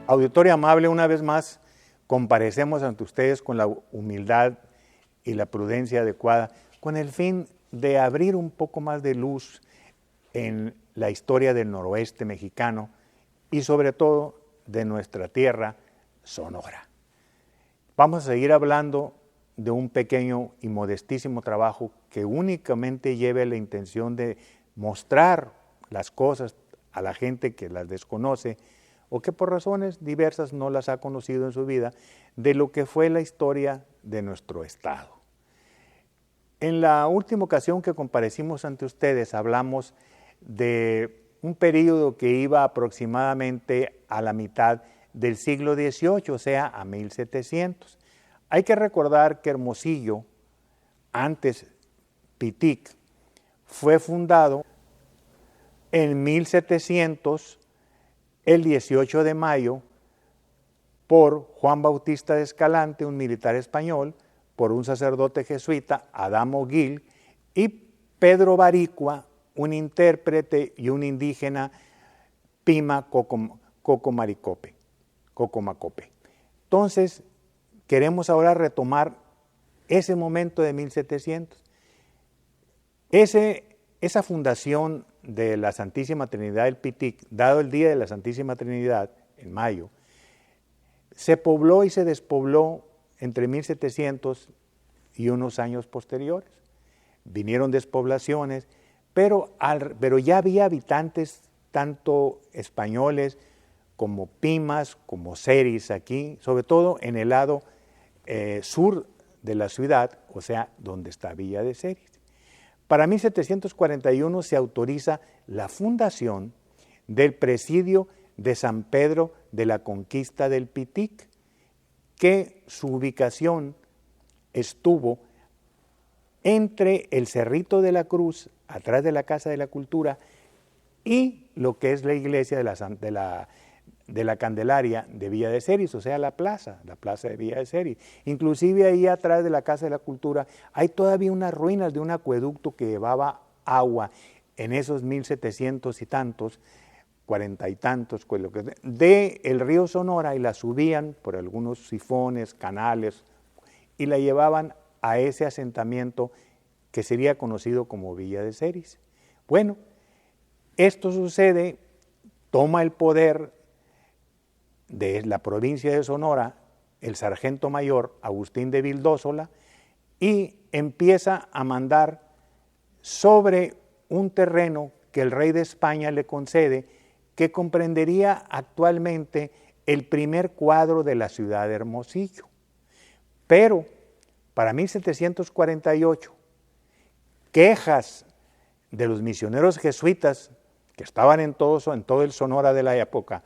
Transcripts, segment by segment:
Auditorio amable, una vez más comparecemos ante ustedes con la humildad y la prudencia adecuada, con el fin de abrir un poco más de luz en la historia del noroeste mexicano y sobre todo de nuestra tierra, Sonora. Vamos a seguir hablando de un pequeño y modestísimo trabajo que únicamente lleve la intención de mostrar las cosas a la gente que las desconoce o que por razones diversas no las ha conocido en su vida, de lo que fue la historia de nuestro estado. En la última ocasión que comparecimos ante ustedes hablamos de un periodo que iba aproximadamente a la mitad del siglo XVIII, o sea, a 1700. Hay que recordar que Hermosillo, antes Pitic, fue fundado en 1700, el 18 de mayo, por Juan Bautista de Escalante, un militar español, por un sacerdote jesuita, Adamo Gil, y Pedro Baricua, un intérprete y un indígena, Pima Cocomacope. Entonces, queremos ahora retomar ese momento de 1700. Esa fundación de la Santísima Trinidad del Pitic, dado el Día de la Santísima Trinidad, en mayo, se pobló y se despobló entre 1700 y unos años posteriores. Vinieron despoblaciones, pero ya había habitantes tanto españoles como pimas, como seris aquí, sobre todo en el lado sur de la ciudad, o sea, donde está Villa de Ceris. Para 1741 se autoriza la fundación del presidio de San Pedro de la Conquista del Pitic, que su ubicación estuvo entre el Cerrito de la Cruz, atrás de la Casa de la Cultura, y lo que es la iglesia de la Candelaria de Villa de Ceris, o sea, la plaza de Villa de Ceris. Inclusive ahí atrás de la Casa de la Cultura hay todavía unas ruinas de un acueducto que llevaba agua en esos 1700 y tantos, 40 y tantos, de el río Sonora, y la subían por algunos sifones, canales, y la llevaban a ese asentamiento que sería conocido como Villa de Ceris. Bueno, esto sucede, toma el poder de la provincia de Sonora el sargento mayor Agustín de Vildósola y empieza a mandar sobre un terreno que el rey de España le concede, que comprendería actualmente el primer cuadro de la ciudad de Hermosillo. Pero para 1748, quejas de los misioneros jesuitas que estaban en todo el Sonora de la época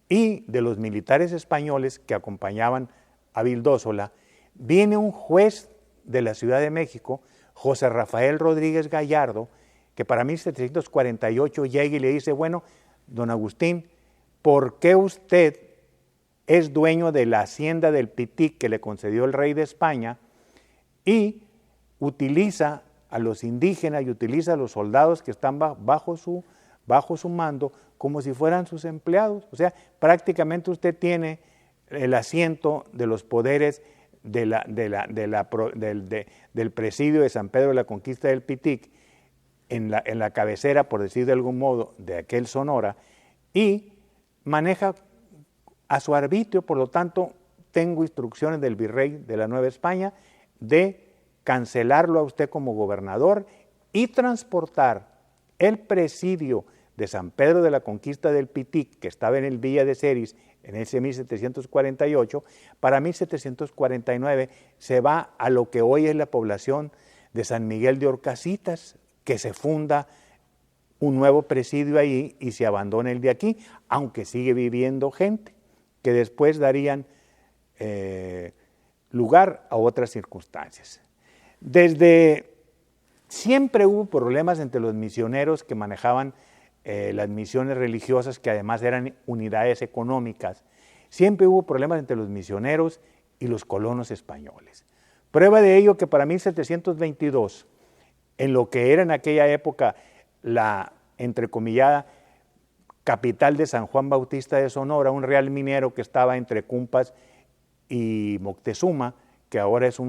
y de los militares españoles que acompañaban a Vildósola, viene un juez de la Ciudad de México, José Rafael Rodríguez Gallardo, que para 1748 llega y le dice: bueno, don Agustín, ¿por qué usted es dueño de la hacienda del Pitic que le concedió el rey de España y utiliza a los indígenas y utiliza a los soldados que están bajo su mando como si fueran sus empleados? O sea, prácticamente usted tiene el asiento de los poderes del presidio de San Pedro de la Conquista del Pitic en la cabecera, por decir de algún modo, de aquel Sonora, y maneja a su arbitrio. Por lo tanto, tengo instrucciones del virrey de la Nueva España de cancelarlo a usted como gobernador y transportar el presidio de San Pedro de la Conquista del Pitic, que estaba en el Villa de Ceris en ese 1748, para 1749 se va a lo que hoy es la población de San Miguel de Orcasitas, que se funda un nuevo presidio ahí y se abandona el de aquí, aunque sigue viviendo gente, que después darían lugar a otras circunstancias. Siempre hubo problemas entre los misioneros que manejaban las misiones religiosas, que además eran unidades económicas. Siempre hubo problemas entre los misioneros y los colonos españoles. Prueba de ello que para 1722, en lo que era en aquella época la entrecomillada capital de San Juan Bautista de Sonora, un real minero que estaba entre Cumpas y Moctezuma, que ahora está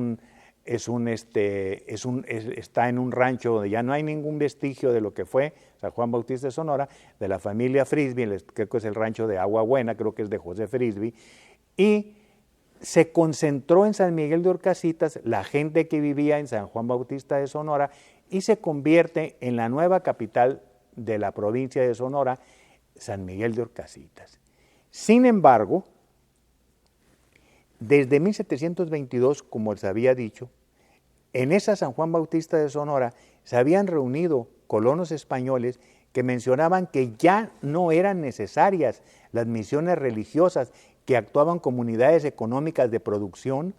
en un rancho donde ya no hay ningún vestigio de lo que fue San Juan Bautista de Sonora, de la familia Frisbee, creo que es el rancho de Agua Buena, creo que es de José Frisbee, y se concentró en San Miguel de Orcasitas la gente que vivía en San Juan Bautista de Sonora y se convierte en la nueva capital de la provincia de Sonora, San Miguel de Orcasitas. Sin embargo, desde 1722, como les había dicho, en esa San Juan Bautista de Sonora se habían reunido colonos españoles que mencionaban que ya no eran necesarias las misiones religiosas, que actuaban comunidades económicas de producción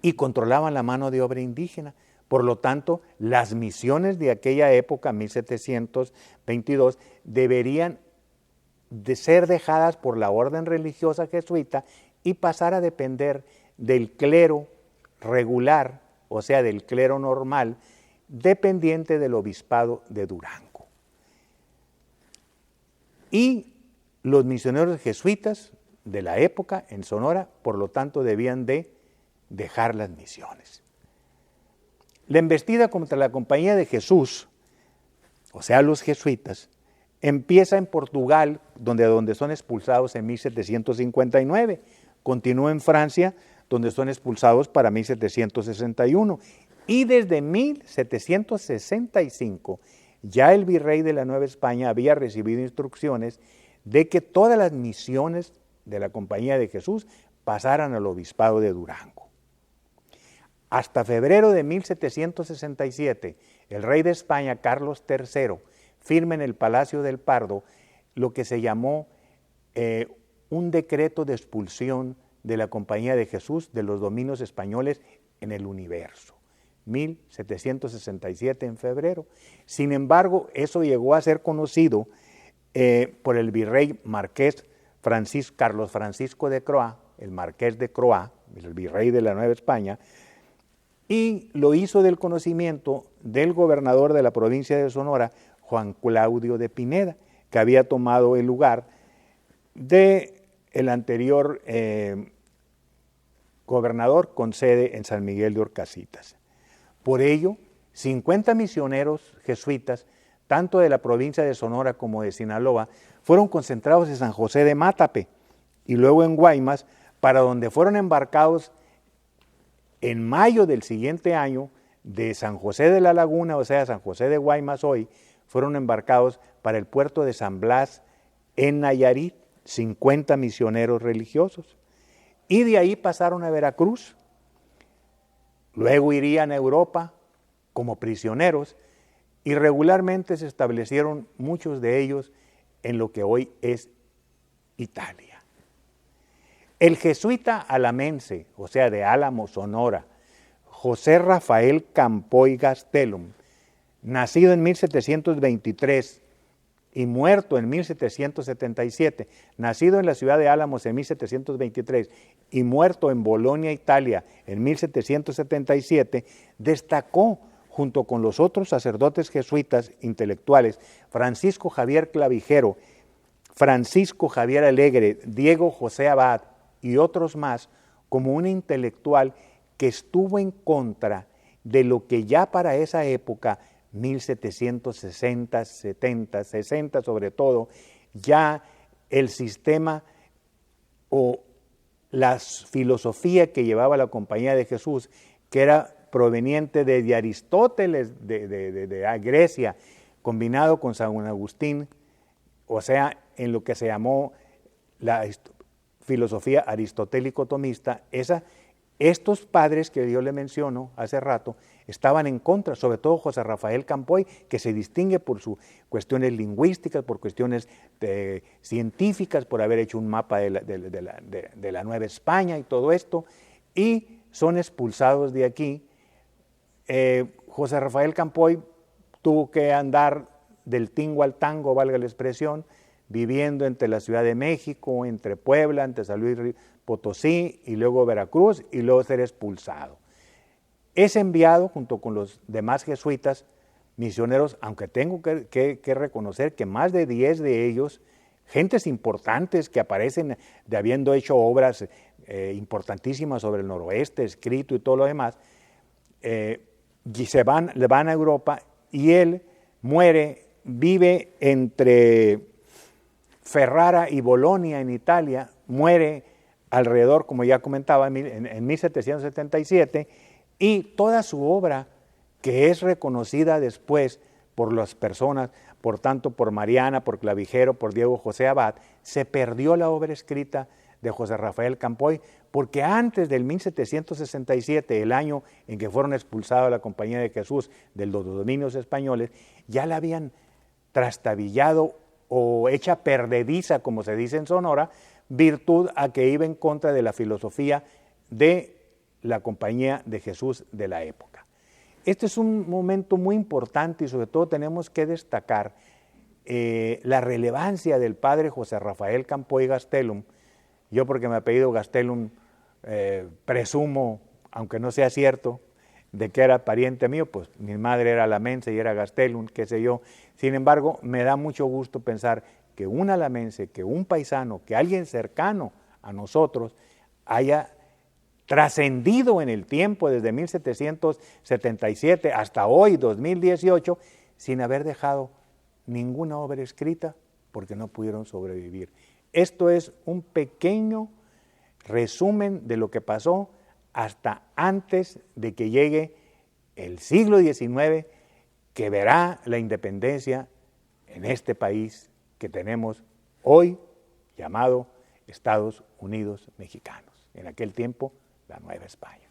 y controlaban la mano de obra indígena. Por lo tanto, las misiones de aquella época, 1722, deberían de ser dejadas por la orden religiosa jesuita y pasar a depender del clero regular, o sea, del clero normal, dependiente del obispado de Durango. Y los misioneros jesuitas de la época en Sonora, por lo tanto, debían de dejar las misiones. La embestida contra la Compañía de Jesús, o sea, los jesuitas, empieza en Portugal, donde son expulsados en 1759, continúa en Francia, donde son expulsados para 1761, y desde 1765 ya el virrey de la Nueva España había recibido instrucciones de que todas las misiones de la Compañía de Jesús pasaran al obispado de Durango. Hasta febrero de 1767, el rey de España, Carlos III, firma en el Palacio del Pardo lo que se llamó un decreto de expulsión de la Compañía de Jesús de los dominios españoles en el universo. 1767 en febrero. Sin embargo, eso llegó a ser conocido por el virrey marqués Carlos Francisco de Croix, el marqués de Croix, el virrey de la Nueva España, y lo hizo del conocimiento del gobernador de la provincia de Sonora, Juan Claudio de Pineda, que había tomado el lugar del anterior gobernador con sede en San Miguel de Orcasitas. Por ello, 50 misioneros jesuitas, tanto de la provincia de Sonora como de Sinaloa, fueron concentrados en San José de Mátape y luego en Guaymas, para donde fueron embarcados en mayo del siguiente año de San José de la Laguna, o sea, San José de Guaymas hoy, fueron embarcados para el puerto de San Blas en Nayarit, 50 misioneros religiosos. Y de ahí pasaron a Veracruz. Luego irían a Europa como prisioneros y regularmente se establecieron muchos de ellos en lo que hoy es Italia. El jesuita alamense, o sea, de Álamo, Sonora, José Rafael Campoy Gastelum, nacido en 1723 y muerto en 1777, nacido en la ciudad de Álamos en 1723 y muerto en Bolonia, Italia, en 1777, destacó junto con los otros sacerdotes jesuitas intelectuales, Francisco Javier Clavijero, Francisco Javier Alegre, Diego José Abad y otros más, como un intelectual que estuvo en contra de lo que ya para esa época, 1760, 70, 60 sobre todo, ya el sistema o la filosofía que llevaba la Compañía de Jesús, que era proveniente de Aristóteles, de Grecia, combinado con San Agustín, o sea, en lo que se llamó la filosofía aristotélico-tomista, estos padres que yo le menciono hace rato estaban en contra, sobre todo José Rafael Campoy, que se distingue por sus cuestiones lingüísticas, por cuestiones científicas, por haber hecho un mapa de la Nueva España y todo esto, y son expulsados de aquí. José Rafael Campoy tuvo que andar del tingo al tango, valga la expresión, viviendo entre la Ciudad de México, entre Puebla, entre San Luis Potosí y luego Veracruz, y luego ser expulsado. Es enviado junto con los demás jesuitas misioneros, aunque tengo que reconocer que más de 10 de ellos, gentes importantes que aparecen de habiendo hecho obras importantísimas sobre el noroeste, escrito y todo lo demás, y le van a Europa, y él muere, vive entre Ferrara y Bolonia en Italia, muere alrededor, como ya comentaba, en 1777, y toda su obra, que es reconocida después por las personas, por tanto por Mariana, por Clavijero, por Diego José Abad, se perdió la obra escrita de José Rafael Campoy, porque antes del 1767, el año en que fueron expulsados la Compañía de Jesús de los dominios españoles, ya la habían trastabillado o hecha perdediza, como se dice en Sonora, virtud a que iba en contra de la filosofía de la Compañía de Jesús de la época. Este es un momento muy importante y sobre todo tenemos que destacar la relevancia del padre José Rafael Campoy Gastelum. Yo, porque mi apellido Gastelum, presumo, aunque no sea cierto, de que era pariente mío, pues mi madre era alamense y era Gastelum, qué sé yo. Sin embargo, me da mucho gusto pensar que un alamense, que un paisano, que alguien cercano a nosotros haya trascendido en el tiempo desde 1777 hasta hoy, 2018, sin haber dejado ninguna obra escrita porque no pudieron sobrevivir. Esto es un pequeño resumen de lo que pasó hasta antes de que llegue el siglo XIX, que verá la independencia en este país que tenemos hoy, llamado Estados Unidos Mexicanos. En aquel tiempo, la Nueva España.